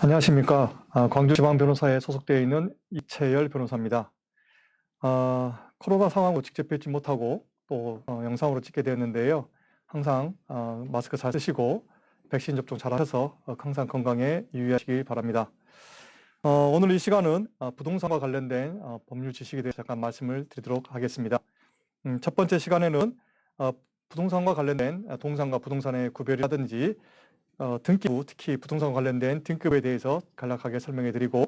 안녕하십니까. 광주지방변호사에 소속되어 있는 이채열 변호사입니다. 코로나 상황으로 직접 뵙지 못하고 또 영상으로 찍게 되었는데요. 항상 마스크 잘 쓰시고 백신 접종 잘 하셔서 항상 건강에 유의하시기 바랍니다. 오늘 이 시간은 부동산과 관련된 법률 지식에 대해서 잠깐 말씀을 드리도록 하겠습니다. 첫 번째 시간에는 부동산과 관련된 동산과 부동산의 구별이라든지 등기부, 특히 부동산 관련된 등급에 대해서 간략하게 설명해 드리고,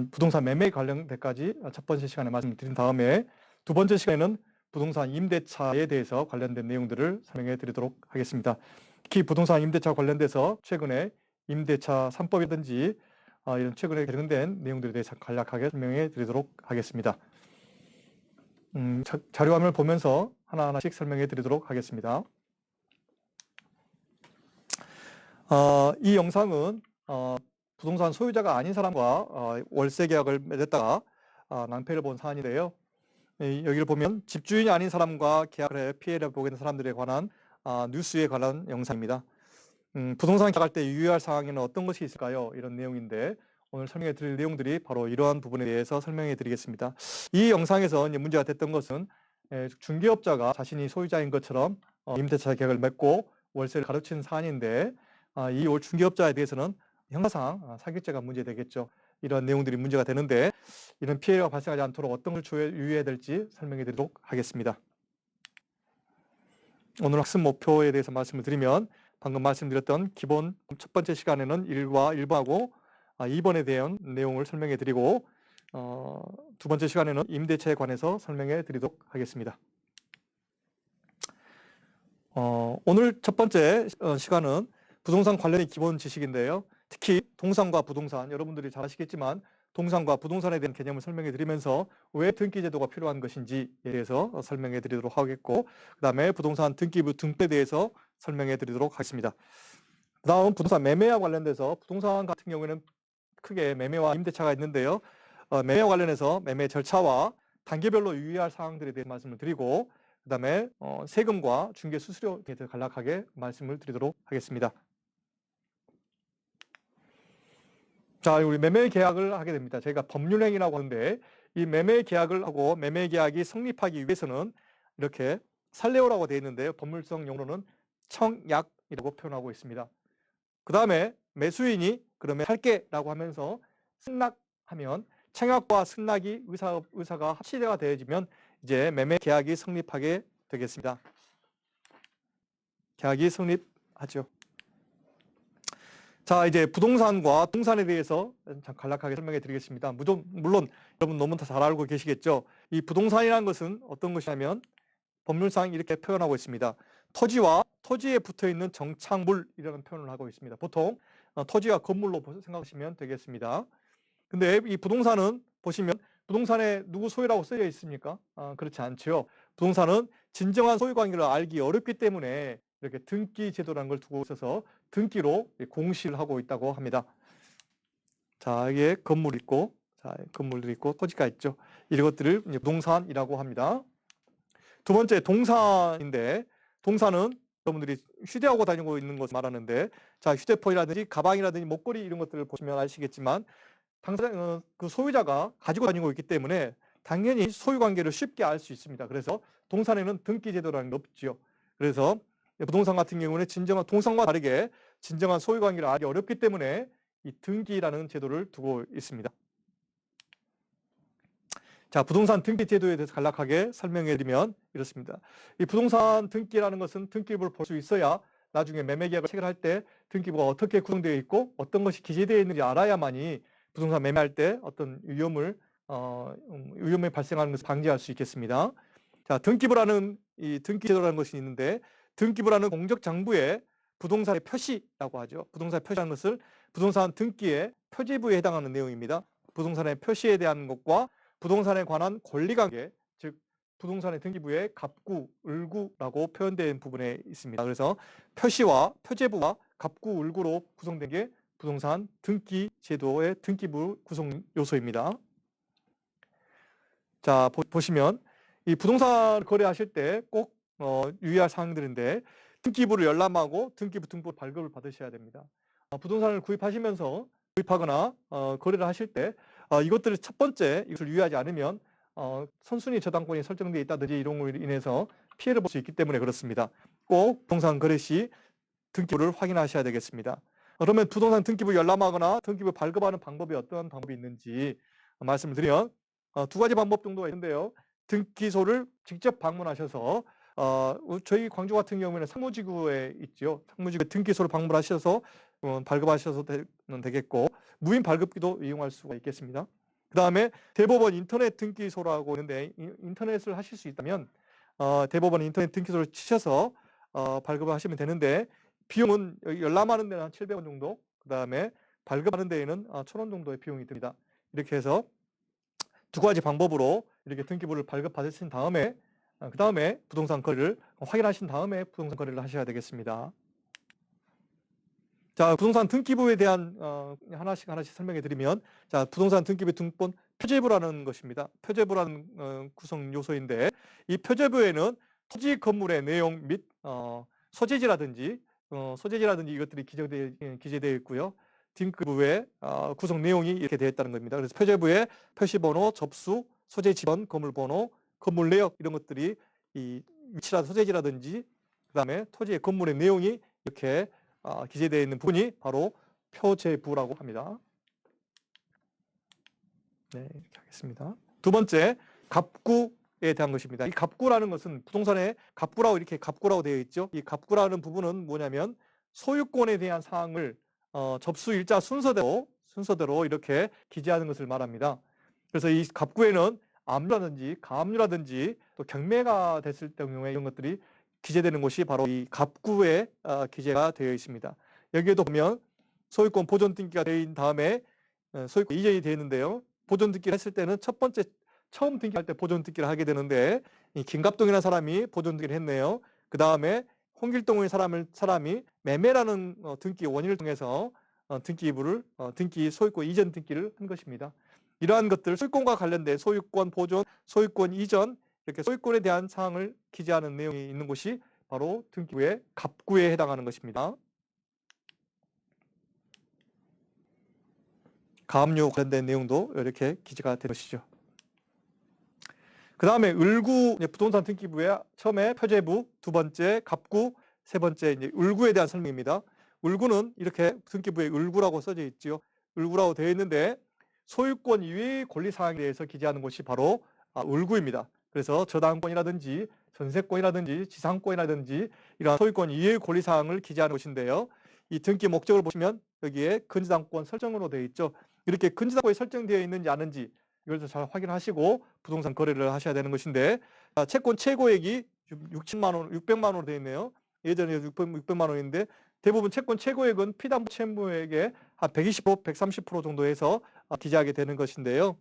부동산 매매 관련돼까지 첫 번째 시간에 말씀드린 다음에 두 번째 시간에는 부동산 임대차에 대해서 관련된 내용들을 설명해 드리도록 하겠습니다. 특히 부동산 임대차 관련돼서 최근에 임대차 3법이라든지 이런 최근에 개정된 내용들에 대해서 간략하게 설명해 드리도록 하겠습니다. 자료화면을 보면서 하나하나씩 설명해 드리도록 하겠습니다. 이 영상은 부동산 소유자가 아닌 사람과 월세 계약을 맺었다가 낭패를 본 사안인데요. 여기를 보면 집주인이 아닌 사람과 계약을 해 피해를 보게 된 사람들에 관한 뉴스에 관한 영상입니다. 부동산 계약할 때 유의할 사항에는 어떤 것이 있을까요? 이런 내용인데 오늘 설명해 드릴 내용들이 바로 이러한 부분에 대해서 설명해 드리겠습니다. 이 영상에서 이제 문제가 됐던 것은 중개업자가 자신이 소유자인 것처럼 임대차 계약을 맺고 월세를 가로챈 사안인데 이 중개업자에 대해서는 형사상 사기죄가 문제되겠죠. 이런 내용들이 문제가 되는데 이런 피해가 발생하지 않도록 어떤 걸 유의해야 될지 설명해 드리도록 하겠습니다. 오늘 학습 목표에 대해서 말씀을 드리면 방금 말씀드렸던 기본 첫 번째 시간에는 1과 1번하고 2번에 대한 내용을 설명해 드리고 두 번째 시간에는 임대차에 관해서 설명해 드리도록 하겠습니다. 오늘 첫 번째 시간은 부동산 관련의 기본 지식인데요. 특히 동산과 부동산, 여러분들이 잘 아시겠지만 동산과 부동산에 대한 개념을 설명해 드리면서 왜 등기제도가 필요한 것인지에 대해서 설명해 드리도록 하겠고, 그 다음에 부동산 등기부 등표에 대해서 설명해 드리도록 하겠습니다. 그 다음 부동산 매매와 관련돼서 부동산 같은 경우에는 크게 매매와 임대차가 있는데요. 매매와 관련해서 매매 절차와 단계별로 유의할 사항들에 대해 말씀을 드리고, 그 다음에 세금과 중개 수수료에 대해서 간략하게 말씀을 드리도록 하겠습니다. 자, 우리 매매 계약을 하게 됩니다. 저희가 법률행위라고 하는데 이 매매 계약을 하고 매매 계약이 성립하기 위해서는 이렇게 살레오라고 되어 있는데요. 법률성 용어로는 청약이라고 표현하고 있습니다. 그 다음에 매수인이 그러면 할게라고 하면서 승낙하면 청약과 승낙이 의사가 합치가 되어지면 이제 매매 계약이 성립하게 되겠습니다. 계약이 성립하죠. 자, 이제 부동산과 동산에 대해서 간략하게 설명해 드리겠습니다. 물론 여러분 너무 다 잘 알고 계시겠죠. 이 부동산이라는 것은 어떤 것이냐면 법률상 이렇게 표현하고 있습니다. 토지와 토지에 붙어 있는 정착물이라는 표현을 하고 있습니다. 보통 토지와 건물로 생각하시면 되겠습니다. 근데 이 부동산은 보시면 부동산에 누구 소유라고 쓰여 있습니까? 그렇지 않죠. 부동산은 진정한 소유 관계를 알기 어렵기 때문에 이렇게 등기 제도라는 걸 두고 있어서 등기로 공시를 하고 있다고 합니다. 자, 여기에 건물이 있고, 자, 건물도 있고, 토지가 있죠. 이런 것들을 이제 부동산이라고 합니다. 두 번째, 동산인데, 동산은 여러분들이 휴대하고 다니고 있는 것을 말하는데, 자, 휴대폰이라든지 가방이라든지 목걸이 이런 것들을 보시면 아시겠지만, 당장 그 소유자가 가지고 다니고 있기 때문에 당연히 소유 관계를 쉽게 알 수 있습니다. 그래서 동산에는 등기 제도라는 게 없죠. 그래서 부동산 같은 경우는 진정한 동산과 다르게 진정한 소유 관계를 알기 어렵기 때문에 이 등기라는 제도를 두고 있습니다. 자, 부동산 등기 제도에 대해서 간략하게 설명해 드리면 이렇습니다. 이 부동산 등기라는 것은 등기부를 볼 수 있어야 나중에 매매 계약을 체결할 때 등기부가 어떻게 구성되어 있고 어떤 것이 기재되어 있는지 알아야만이 부동산 매매할 때 어떤 위험이 발생하는 것을 방지할 수 있겠습니다. 자, 등기부라는 이 등기제도라는 것이 있는데 등기부라는 공적 장부에 부동산의 표시라고 하죠. 부동산 표시라는 것을 부동산 등기의 표지부에 해당하는 내용입니다. 부동산의 표시에 대한 것과 부동산에 관한 권리관계, 즉 부동산의 등기부에 갑구, 을구라고 표현된 부분에 있습니다. 그래서 표시와 표제부와 갑구, 을구로 구성된 게 부동산 등기 제도의 등기부 구성 요소입니다. 자, 보시면 이 부동산 거래하실 때 꼭 유의할 사항들인데 등기부를 열람하고 등기부 등본 발급을 받으셔야 됩니다. 부동산을 구입하시면서 구입하거나 거래를 하실 때 이것들을 첫 번째 이것을 유의하지 않으면 선순위 저당권이 설정되어 있다든지 이런 걸로 인해서 피해를 볼 수 있기 때문에 그렇습니다. 꼭 부동산 거래 시 등기부를 확인하셔야 되겠습니다. 그러면 부동산 등기부 열람하거나 등기부 발급하는 방법이 어떤 방법이 있는지 말씀을 드리면 두 가지 방법 정도가 있는데요. 등기소를 직접 방문하셔서 저희 광주 같은 경우에는 상무지구에 있죠. 상무지구 등기소를 방문하셔서 발급하셔도 되겠고 무인 발급기도 이용할 수가 있겠습니다. 그 다음에 대법원 인터넷 등기소라고 있는데 인터넷을 하실 수 있다면 대법원 인터넷 등기소를 치셔서 발급을 하시면 되는데 비용은 열람하는 데는 한 700원 정도, 그 다음에 발급하는 데에는 1,000원 정도의 비용이 듭니다. 이렇게 해서 두 가지 방법으로 이렇게 등기부를 발급받으신 다음에 그 다음에 부동산 거래를 확인하신 다음에 부동산 거래를 하셔야 되겠습니다. 자, 부동산 등기부에 대한 하나씩 설명해 드리면, 자, 부동산 등기부 등본 표제부라는 것입니다. 표제부라는 구성 요소인데 이 표제부에는 토지 건물의 내용 및 소재지라든지 이것들이 기재되어 있고요. 등기부의 구성 내용이 이렇게 되어 있다는 겁니다. 그래서 표제부에 표시번호, 접수, 소재 지번, 건물번호, 건물 내역 이런 것들이 이 위치라 소재지라든지 그다음에 토지의 건물의 내용이 이렇게 기재되어 있는 부분이 바로 표제부라고 합니다. 네, 이렇게 하겠습니다. 두 번째, 갑구에 대한 것입니다. 이 갑구라는 것은 부동산에 갑구라고 이렇게 갑구라고 되어 있죠. 이 갑구라는 부분은 뭐냐면 소유권에 대한 사항을 접수 일자 순서대로 이렇게 기재하는 것을 말합니다. 그래서 이 갑구에는 압류라든지 가압류라든지 또 경매가 됐을 경우에 이런 것들이 기재되는 곳이 바로 이 갑구에 기재가 되어 있습니다. 여기에도 보면 소유권 보존 등기가 되어 있는 다음에 소유권 이전이 되어 있는데요. 보존 등기를 했을 때는 처음 등기할 때 보존 등기를 하게 되는데 이 김갑동이라는 사람이 보존 등기를 했네요. 그 다음에 홍길동의 사람이 매매라는 등기 원인을 통해서 등기 소유권 이전 등기를 한 것입니다. 이러한 것들 소유권과 관련된 소유권 보존, 소유권 이전 이렇게 소유권에 대한 사항을 기재하는 내용이 있는 곳이 바로 등기부의 갑구에 해당하는 것입니다. 가압류 관련된 내용도 이렇게 기재가 된 것이죠. 그 다음에 을구 부동산 등기부의 처음에 표제부, 두 번째 갑구, 세 번째 이제 을구에 대한 설명입니다. 을구는 이렇게 등기부에 을구라고 써져 있지요. 을구라고 되어 있는데 소유권 이외의 권리사항에 대해서 기재하는 것이 바로 을구입니다. 그래서 저당권이라든지 전세권이라든지 지상권이라든지 이러한 소유권 이외의 권리사항을 기재하는 것인데요. 이 등기 목적을 보시면 여기에 근저당권 설정으로 되어 있죠. 이렇게 근저당권이 설정되어 있는지 아닌지 이걸 잘 확인하시고 부동산 거래를 하셔야 되는 것인데 채권 최고액이 600만 원으로 되어 있네요. 예전에 600만 원인데 대부분 채권 최고액은 피담보 채무액의 한 120%, 130% 정도 해서 기재하게 되는 것인데요.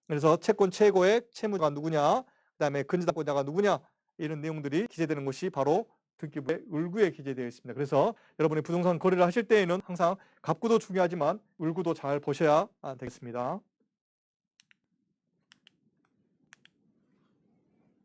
그래서 채권 최고액, 채무자가 누구냐, 그 다음에 근저당권자가 누구냐 이런 내용들이 기재되는 것이 바로 등기부의 을구에 기재되어 있습니다. 그래서 여러분이 부동산 거래를 하실 때에는 항상 갑구도 중요하지만 을구도 잘 보셔야 되겠습니다.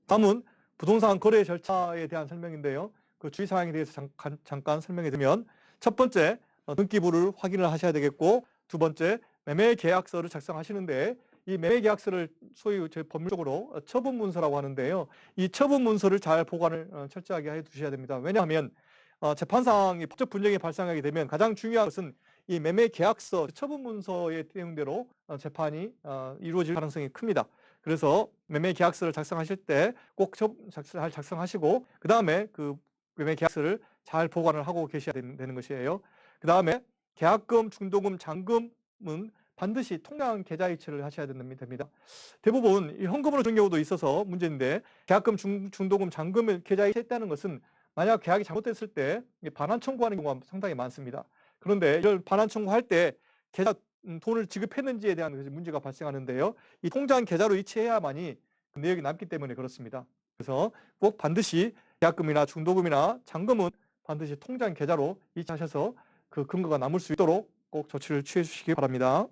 다음은 부동산 거래 절차에 대한 설명인데요. 그 주의사항에 대해서 잠깐 설명해 드리면 첫 번째, 등기부를 확인을 하셔야 되겠고 두 번째, 매매계약서를 작성하시는데 이 매매계약서를 소위 저희 법률적으로 처분문서라고 하는데요. 이 처분문서를 잘 보관을 철저하게 해 두셔야 됩니다. 왜냐하면 재판상이 법적 분쟁이 발생하게 되면 가장 중요한 것은 이 매매계약서 처분문서의 내용대로 재판이 이루어질 가능성이 큽니다. 그래서 매매계약서를 작성하실 때 꼭 잘 작성하시고 그 다음에 그 매매계약서를 잘 보관을 하고 계셔야 되는 것이에요. 그 다음에 계약금, 중도금, 잔금은 반드시 통장 계좌이체를 하셔야 됩니다. 대부분 현금으로 준 경우도 있어서 문제인데 계약금, 중도금, 잔금을 계좌이체했다는 것은 만약 계약이 잘못됐을 때 반환 청구하는 경우가 상당히 많습니다. 그런데 이걸 반환 청구할 때 계좌 돈을 지급했는지에 대한 문제가 발생하는데요. 이 통장 계좌로 이체해야만이 그 내역이 남기 때문에 그렇습니다. 그래서 꼭 반드시 계약금이나 중도금이나 잔금은 반드시 통장 계좌로 이체하셔서 그 근거가 남을 수 있도록 꼭 조치를 취해 주시기 바랍니다.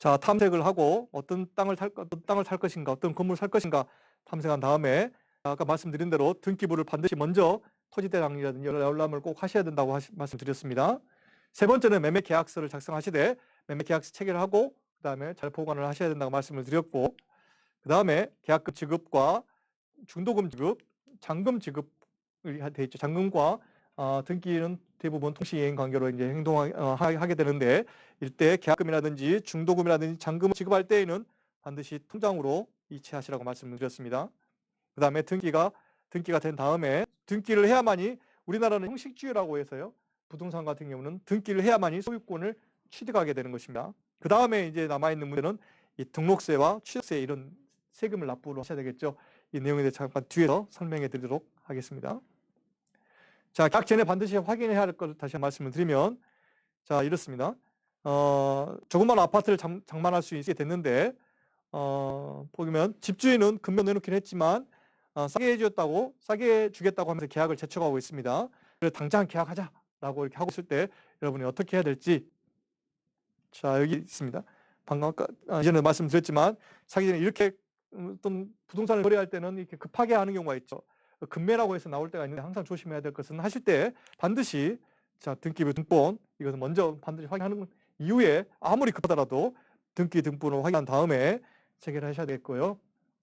자, 탐색을 하고 어떤 땅을 살 것인가, 어떤 건물을 살 것인가 탐색한 다음에 아까 말씀드린 대로 등기부를 반드시 먼저 토지대장이라든지 열람을 꼭 하셔야 된다고 말씀드렸습니다. 세 번째는 매매 계약서를 작성하시되 매매 계약서 체결하고 그다음에 잘 보관을 하셔야 된다고 말씀을 드렸고, 그다음에 계약금 지급과 중도금 지급, 잔금 지급이 돼 있죠. 잔금과 등기는 대부분 통시이행 관계로 이제 행동하게 되는데, 이때 계약금이라든지 중도금이라든지 잔금을 지급할 때에는 반드시 통장으로 이체하시라고 말씀을 드렸습니다. 그다음에 등기가 된 다음에 등기를 해야만이, 우리나라는 형식주의라고 해서요, 부동산 같은 경우는 등기를 해야만이 소유권을 취득하게 되는 것입니다. 그 다음에 이제 남아있는 문제는 이 등록세와 취득세, 이런 세금을 납부를 하셔야 되겠죠. 이 내용에 대해 잠깐 뒤에서 설명해 드리도록 하겠습니다. 자, 계약 전에 반드시 확인해야 할 것을 다시 말씀을 드리면, 자, 이렇습니다. 조그만 아파트를 장만할 수 있게 됐는데, 보면 집주인은 금면 내놓긴 했지만 싸게 주겠다고 하면서 계약을 재촉하고 있습니다. 그래서 당장 계약하자라고 이렇게 하고 있을 때 여러분이 어떻게 해야 될지, 자, 여기 있습니다. 방금 이전에 말씀드렸지만 사기 전에 이렇게 어떤 부동산을 거래할 때는 이렇게 급하게 하는 경우가 있죠. 급매라고 해서 나올 때가 있는데, 항상 조심해야 될 것은, 하실 때 반드시 등기부 등본, 이것은 먼저 반드시 확인하는 이후에 아무리 급하더라도 등기 등본을 확인한 다음에 체결을 하셔야 되겠고요.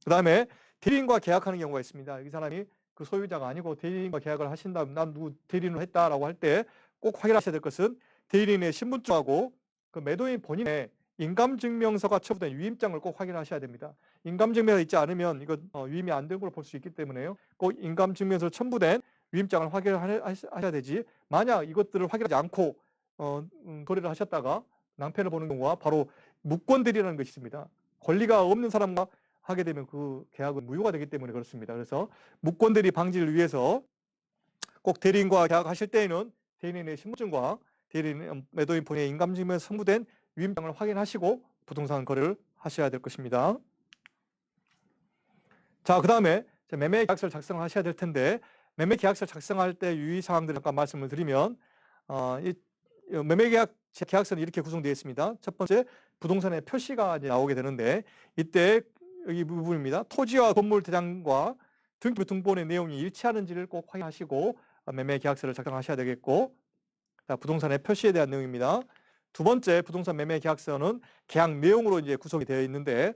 그 다음에 대리인과 계약하는 경우가 있습니다. 이 사람이 그 소유자가 아니고 대리인과 계약을 하신다면, 난 누구 대리인을 했다라고 할 때 꼭 확인하셔야 될 것은, 대리인의 신분증하고 그 매도인 본인의 인감증명서가 첨부된 유임장을 꼭 확인하셔야 됩니다. 인감증명서 있지 않으면 이거 유임이 안 된 걸로 볼 수 있기 때문에요. 꼭 인감증명서 첨부된 유임장을 확인하셔야 되지, 만약 이것들을 확인하지 않고 거래를 하셨다가 낭패를 보는 경우가 바로 무권대리라는 것이 있습니다. 권리가 없는 사람과 하게 되면 그 계약은 무효가 되기 때문에 그렇습니다. 그래서 무권대리 방지를 위해서 꼭 대리인과 계약하실 때에는 대리인의 신분증과 매도인 본인의 인감증명서 첨부된 유임장을 확인하시고 부동산 거래를 하셔야 될 것입니다. 자, 그 다음에 매매 계약서를 작성하셔야 될 텐데, 매매 계약서를 작성할 때 유의사항들을 잠깐 말씀을 드리면, 이 매매 계약서는 이렇게 구성되어 있습니다. 첫 번째, 부동산의 표시가 이제 나오게 되는데, 이때 여기 부분입니다. 토지와 건물 대장과 등기부 등본의 내용이 일치하는지를 꼭 확인하시고 매매 계약서를 작성하셔야 되겠고, 자, 부동산의 표시에 대한 내용입니다. 두 번째, 부동산 매매 계약서는 계약 내용으로 이제 구성이 되어 있는데,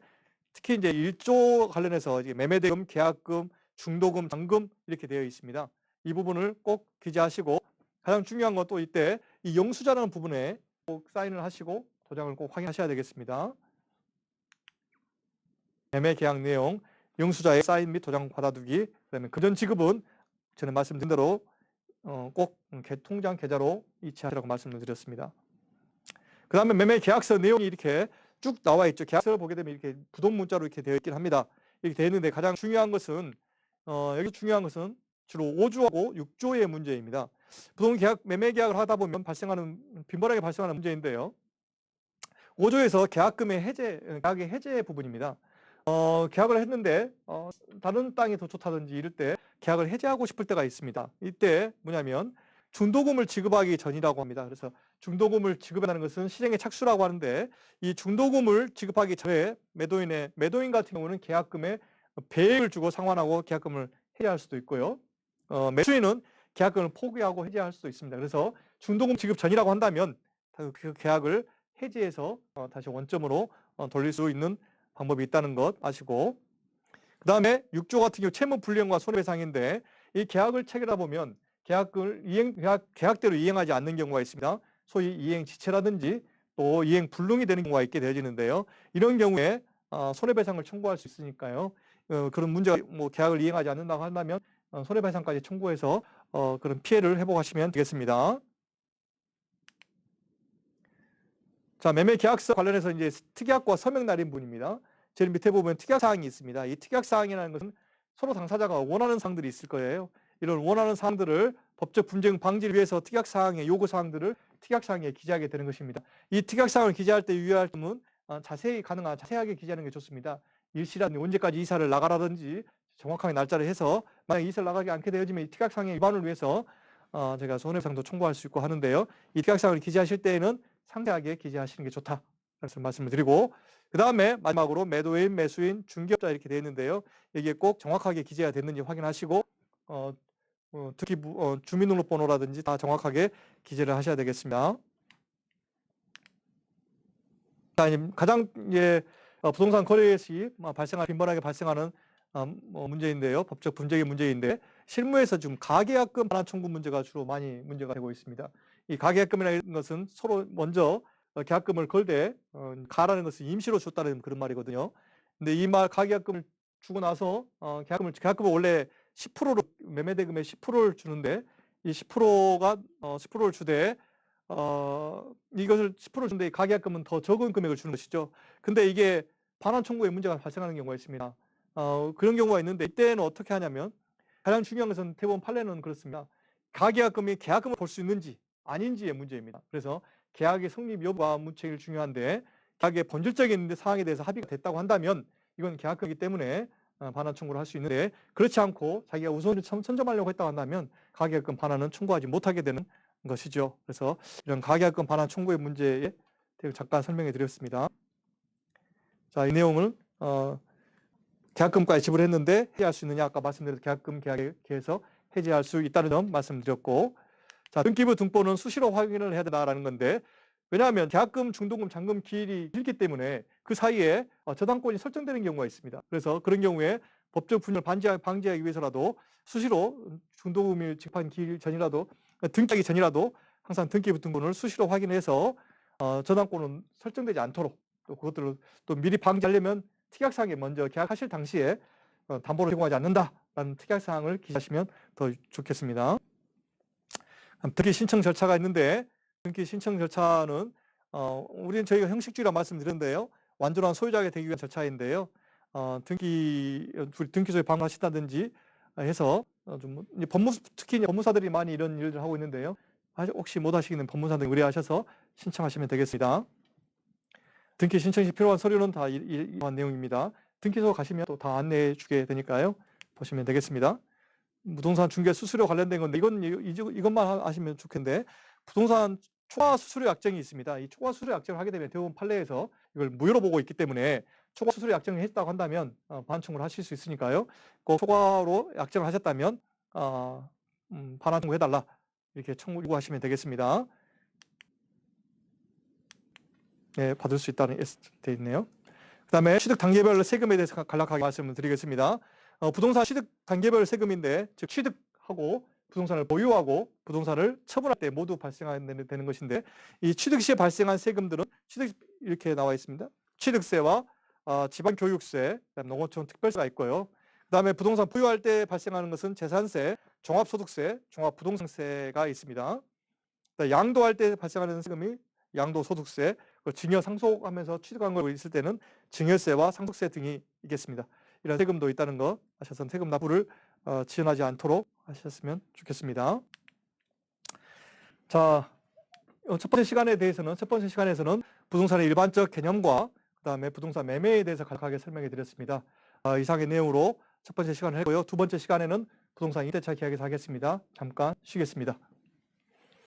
특히 이제 1조 관련해서 매매대금, 계약금, 중도금, 잔금 이렇게 되어 있습니다. 이 부분을 꼭 기재하시고, 가장 중요한 건 또 이때 이 영수자라는 부분에 꼭 사인을 하시고 도장을 꼭 확인하셔야 되겠습니다. 매매 계약 내용, 영수자의 사인 및 도장 받아두기, 그다음에 금전 지급은 전에 말씀드린 대로 꼭 통장 계좌로 이체하시라고 말씀을 드렸습니다. 그 다음에 매매 계약서 내용이 이렇게 쭉 나와 있죠. 계약서를 보게 되면 이렇게 부동 문자로 이렇게 되어 있긴 합니다. 이렇게 되어 있는데, 가장 중요한 것은 여기 중요한 것은 주로 5조하고 6조의 문제입니다. 부동 매매 계약을 하다 보면 빈번하게 발생하는 문제인데요. 5조에서 계약금의 계약의 해제 부분입니다. 계약을 했는데 다른 땅이 더 좋다든지 이럴 때 계약을 해제하고 싶을 때가 있습니다. 이때 뭐냐면 중도금을 지급하기 전이라고 합니다. 그래서 중도금을 지급한다는 것은 실행의 착수라고 하는데, 이 중도금을 지급하기 전에 매도인 같은 경우는 계약금의 배액을 주고 상환하고 계약금을 해제할 수도 있고요. 매수인은 계약금을 포기하고 해제할 수도 있습니다. 그래서 중도금 지급 전이라고 한다면 그 계약을 해지해서 다시 원점으로 돌릴 수 있는 방법이 있다는 것 아시고, 그 다음에 6조 같은 경우 채무 불이행과 손해배상인데, 이 계약을 체결하다 보면 계약대로 이행하지 않는 경우가 있습니다. 소위 이행지체라든지 또 이행 불능이 되는 경우가 있게 되어지는데요. 이런 경우에 손해배상을 청구할 수 있으니까요. 그런 문제가 계약을 이행하지 않는다고 한다면 손해배상까지 청구해서 그런 피해를 회복하시면 되겠습니다. 자, 매매 계약서 관련해서 이제 특약과 서명 날인 부분입니다. 제일 밑에 보면 특약 사항이 있습니다. 이 특약 사항이라는 것은 서로 당사자가 원하는 사항들이 있을 거예요. 이런 원하는 사항들을 법적 분쟁 방지를 위해서 특약 사항의 요구 사항들을 특약 사항에 기재하게 되는 것입니다. 이 특약 사항을 기재할 때 유의할 점은 자세하게 기재하는 게 좋습니다. 일시라든지 언제까지 이사를 나가라든지 정확하게 날짜를 해서, 만약 이사를 나가지 않게 되어지면 이 특약 사항의 위반을 위해서 제가 손해배상도 청구할 수 있고 하는데요. 이 특약 사항을 기재하실 때에는 상세하게 기재하시는 게 좋다, 말씀을 드리고, 그 다음에 마지막으로 매도인, 매수인, 중개업자 이렇게 되어 있는데요. 여기에 꼭 정확하게 기재가 됐는지 확인하시고 특히 주민등록번호라든지 다 정확하게 기재를 하셔야 되겠습니다. 가장 부동산 거래 시 빈번하게 발생하는 문제인데요. 법적 분쟁의 문제인데 실무에서 지금 가계약금 반환 청구 문제가 주로 많이 문제가 되고 있습니다. 이 가계약금이라는 것은 서로 먼저 계약금을 걸 때 가라는 것은 임시로 줬다는 그런 말이거든요. 근데 이 가계약금을 주고 나서 계약금을 원래 10%로 매매대금의 10%를 주는데 이 10%를 주되 이것을 10% 주는데 가계약금은 더 적은 금액을 주는 것이죠. 근데 이게 반환 청구에 문제가 발생하는 경우가 있습니다. 그런 경우가 있는데 이때는 어떻게 하냐면 가장 중요한 것은 대법원 판례는 그렇습니다. 가계약금이 계약금을 볼 수 있는지 아닌지의 문제입니다. 그래서 계약의 성립 여부가 제일 중요한데 계약의 본질적인 사항에 대해서 합의가 됐다고 한다면 이건 계약금이기 때문에 반환 청구를 할 수 있는데 그렇지 않고 자기가 우선을 선점하려고 했다고 한다면 가계약금 반환은 청구하지 못하게 되는 것이죠. 그래서 이런 가계약금 반환 청구의 문제에 대해 잠깐 설명해 드렸습니다. 자, 이 내용을 계약금까지 지불했는데 해지할 수 있느냐, 아까 말씀드린 계약금 계약에서 해지할 수 있다는 점 말씀드렸고, 자, 등기부 등본은 수시로 확인을 해야 된다라는 건데, 왜냐하면 계약금, 중도금, 잔금 기일이 길기 때문에 그 사이에 저당권이 설정되는 경우가 있습니다. 그래서 그런 경우에 법적 분열 방지하기 위해서라도 수시로 중도금이 집행 기일 전이라도 등기하기 전이라도 항상 등기부 등본을 수시로 확인해서 저당권은 설정되지 않도록 또 그것들을 또 미리 방지하려면 특약사항에 먼저 계약하실 당시에 담보를 제공하지 않는다라는 특약사항을 기재하시면 더 좋겠습니다. 등기 신청 절차가 있는데 등기 신청 절차는 우리는 저희가 형식주의라 말씀드렸는데요. 완전한 소유자가 되기 위한 절차인데요. 등기소에 방문하신다든지 해서 특히 법무사들이 많이 이런 일을 하고 있는데요. 혹시 못 하시는 법무사들 의뢰하셔서 신청하시면 되겠습니다. 등기 신청 시 필요한 서류는 다 이러한 내용입니다. 등기소 가시면 또 다 안내해 주게 되니까요. 보시면 되겠습니다. 부동산 중개 수수료 관련된 건데 이것만 아시면 좋겠는데 부동산 초과 수수료 약정이 있습니다. 이 초과 수수료 약정을 하게 되면 대법원 판례에서 이걸 무효로 보고 있기 때문에 초과 수수료 약정을 했다고 한다면 반환 청구를 하실 수 있으니까요. 꼭 초과로 약정을 하셨다면 반환 청구해달라 이렇게 요구하시면 되겠습니다. 네, 받을 수 있다는 되어 있네요. 그 다음에 취득 단계별 세금에 대해서 간략하게 말씀을 드리겠습니다. 부동산 취득 단계별 세금인데 즉 취득하고 부동산을 보유하고 부동산을 처분할 때 모두 발생되는 것인데 이 취득 시에 발생한 세금들은 이렇게 나와 있습니다. 취득세와 지방교육세, 농어촌 특별세가 있고요. 그 다음에 부동산 보유할 때 발생하는 것은 재산세, 종합소득세, 종합부동산세가 있습니다. 양도할 때 발생하는 세금이 양도소득세, 증여 상속하면서 취득한 걸 있을 때는 증여세와 상속세 등이 있겠습니다. 이런 세금도 있다는 거 아셔서 세금 납부를 지연하지 않도록 하셨으면 좋겠습니다. 자, 첫 번째 시간에서는 부동산의 일반적 개념과 그 다음에 부동산 매매에 대해서 간략하게 설명해 드렸습니다. 이상의 내용으로 첫 번째 시간을 했고요. 두 번째 시간에는 부동산 임대차 계약에서 하겠습니다. 잠깐 쉬겠습니다.